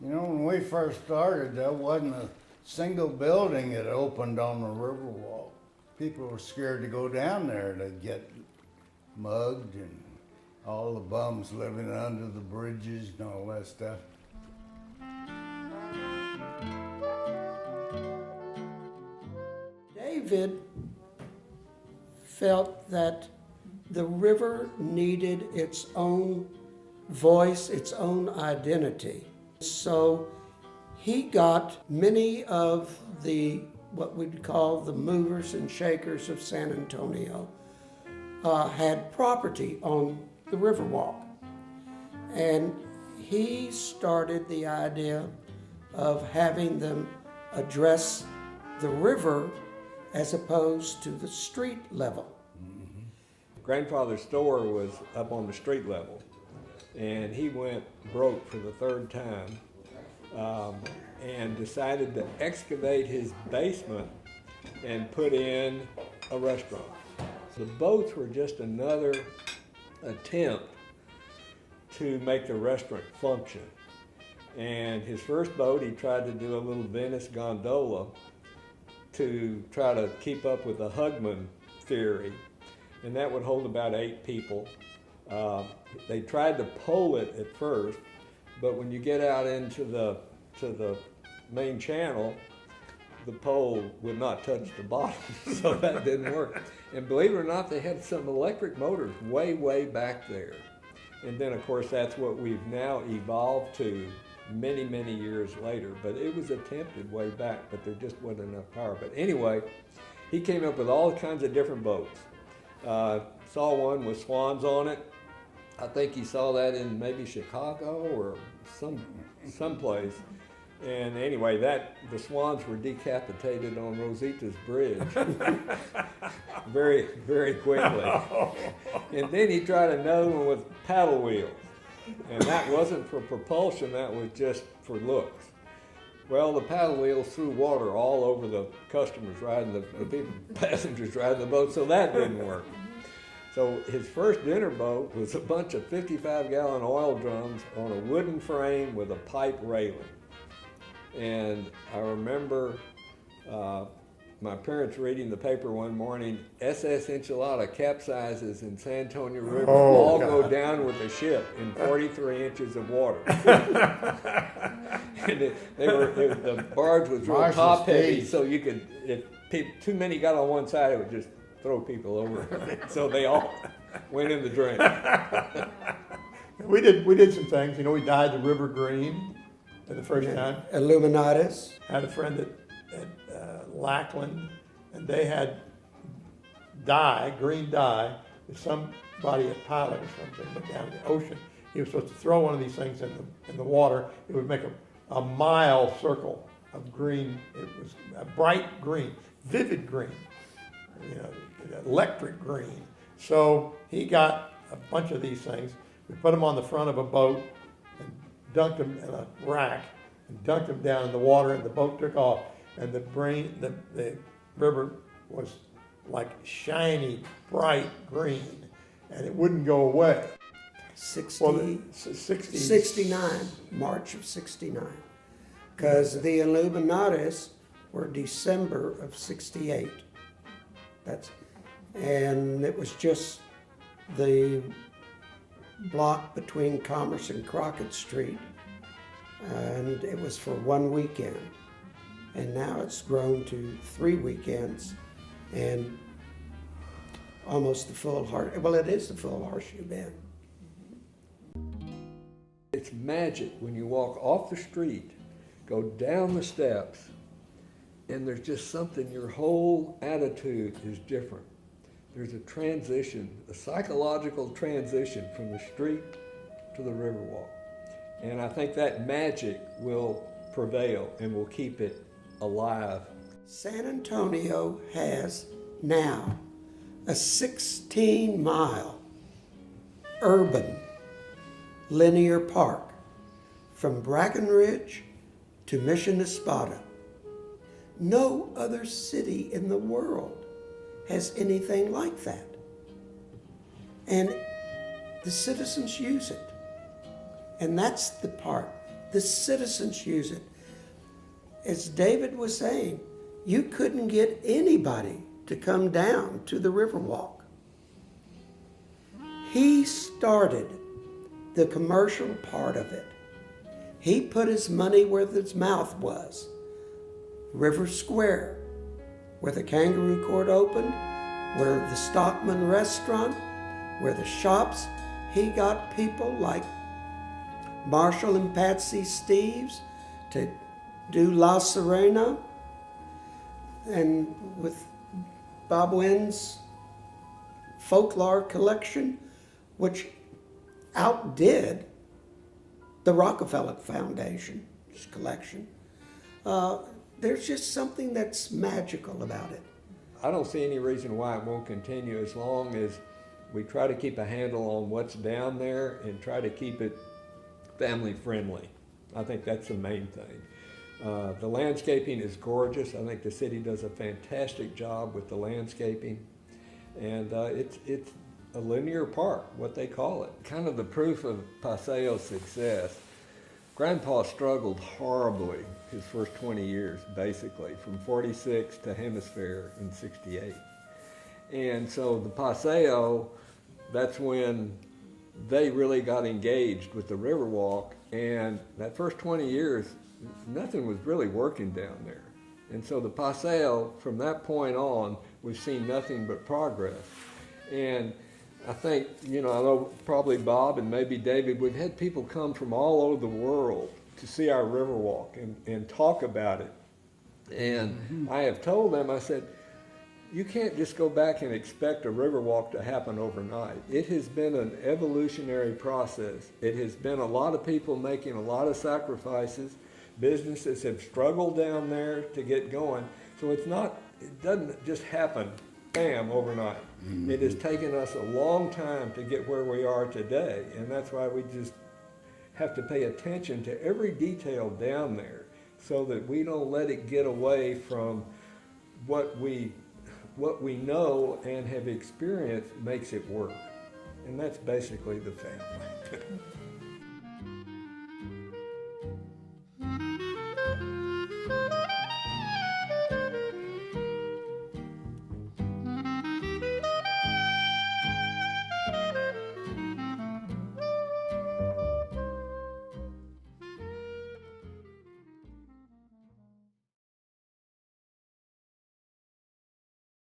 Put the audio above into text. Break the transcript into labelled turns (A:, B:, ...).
A: You know, when we first started, there wasn't a single building that opened on the Riverwalk. People were scared to go down there to get mugged, and all the bums living under the bridges and all that stuff.
B: David felt that the river needed its own voice, its own identity. So he got many of the, what we'd call the movers and shakers of San Antonio, had property on the Riverwalk. And he started the idea of having them address the river as opposed to the street level.
C: Grandfather's store was up on the street level, and he went broke for the third time and decided to excavate his basement and put in a restaurant. The boats were just another attempt to make the restaurant function. And his first boat, he tried to do a little Venice gondola to try to keep up with the Hugman theory, and that would hold about 8 people. They tried to pole it at first, but when you get out into the main channel, the pole would not touch the bottom, so that didn't work. And believe it or not, they had some electric motors way, way back there. And then, of course, that's what we've now evolved to many, many years later. But it was attempted way back, but there just wasn't enough power. But anyway, he came up with all kinds of different boats. Saw one with swans on it. I think he saw that in maybe Chicago or someplace. And anyway, the swans were decapitated on Rosita's Bridge very, very quickly. And then he tried another one with paddle wheels. And that wasn't for propulsion, that was just for looks. Well, the paddle wheels threw water all over the customers riding the people, passengers riding the boat, so that didn't work. So his first dinner boat was a bunch of 55-gallon oil drums on a wooden frame with a pipe railing. And I remember my parents reading the paper one morning, SS Enchilada capsizes in San Antonio River, all God. Go down with the ship in 43 inches of water. And the barge was real top heavy, so you could, if too many got on one side, it would just throw people over. So they all went in the drain.
D: We did some things. You know, we dyed the river green the first time.
B: Illuminatis.
D: I had a friend at Lackland, and they had dye, green dye, that somebody, a pilot or something, went down in the ocean. He was supposed to throw one of these things in the water. It would make a mile circle of green. It was a bright green, vivid green, you know, electric green. So he got a bunch of these things. We put them on the front of a boat and dunked them in a rack and dunked them down in the water, and the boat took off. And the river was like shiny, bright green, and it wouldn't go away.
B: 69, March of 69. Because the Illuminatis were December of 68. And it was just the block between Commerce and Crockett Street, and it was for one weekend. And now it's grown to 3 weekends and almost the full it is the full Horseshoe Bend.
C: It's magic when you walk off the street, go down the steps, and there's just something, your whole attitude is different. There's a transition, a psychological transition from the street to the Riverwalk. And I think that magic will prevail and will keep it alive.
B: San Antonio has now a 16-mile urban linear park from Brackenridge to Mission Espada. No other city in the world has anything like that. And the citizens use it. And that's the part The citizens use it. As David was saying, you couldn't get anybody to come down to the Riverwalk. He started the commercial part of it. He put his money where his mouth was. River Square, where the Kangaroo Court opened, where the Stockman Restaurant, where the shops. He got people like Marshall and Patsy Steves to do La Serena, and with Bob Wynn's folklore collection, which outdid the Rockefeller Foundation's collection. There's just something that's magical about it.
C: I don't see any reason why it won't continue as long as we try to keep a handle on what's down there and try to keep it family friendly. I think that's the main thing. The landscaping is gorgeous. I think the city does a fantastic job with the landscaping. And it's a linear park, what they call it. Kind of the proof of Paseo's success. Grandpa struggled horribly his first 20 years, basically, from 46 to Hemisphere in 68. And so the Paseo, that's when they really got engaged with the Riverwalk, and that first 20 years, nothing was really working down there. And so the Paseo, from that point on, we've seen nothing but progress. And I think, I know probably Bob and maybe David, we've had people come from all over the world to see our Riverwalk and talk about it. And I have told them, I said, you can't just go back and expect a Riverwalk to happen overnight. It has been an evolutionary process. It has been a lot of people making a lot of sacrifices. Businesses have struggled down there to get going. So it doesn't just happen, bam, overnight. Mm-hmm. It has taken us a long time to get where we are today. And that's why we just have to pay attention to every detail down there so that we don't let it get away from what we know and have experienced makes it work. And that's basically the family.